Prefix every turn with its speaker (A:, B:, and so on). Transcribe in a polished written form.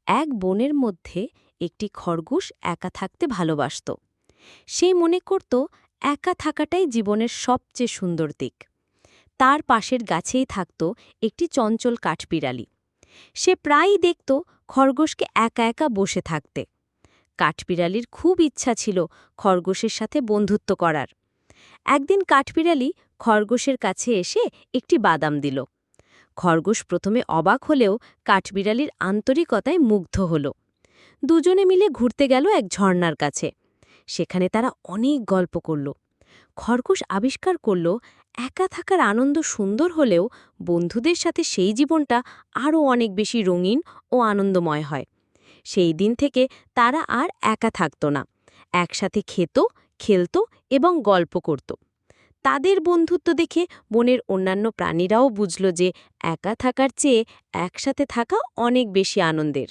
A: এক বনের মধ্যে একটি খরগোশ একা থাকতে ভালোবাসত। সে মনে করত একা থাকাটাই জীবনের সবচেয়ে সুন্দর দিক। তার পাশের গাছেই থাকত একটি চঞ্চল কাঠবিড়ালি। সে প্রায়ই দেখত খরগোশকে একা একা বসে থাকতে। কাঠবিড়ালির খুব ইচ্ছা ছিল খরগোশের সাথে বন্ধুত্ব করার। একদিন কাঠবিড়ালি খরগোশের কাছে এসে একটি বাদাম দিল। খরগোশ প্রথমে অবাক হলেও কাঠবিড়ালির আন্তরিকতায় মুগ্ধ হল। দুজনে মিলে ঘুরতে গেল এক ঝর্ণার কাছে। সেখানে তারা অনেক গল্প করল। খরগোশ আবিষ্কার করল একা থাকার আনন্দ সুন্দর হলেও বন্ধুদের সাথে সেই জীবনটা আরও অনেক বেশি রঙিন ও আনন্দময় হয়। সেই দিন থেকে তারা আর একা থাকত না, একসাথে খেত, খেলত এবং গল্প করত। তাদের বন্ধুত্ব দেখে বনের অন্যান্য প্রাণীরাও বুঝল যে একা থাকার চেয়ে একসাথে থাকা অনেক বেশি আনন্দের।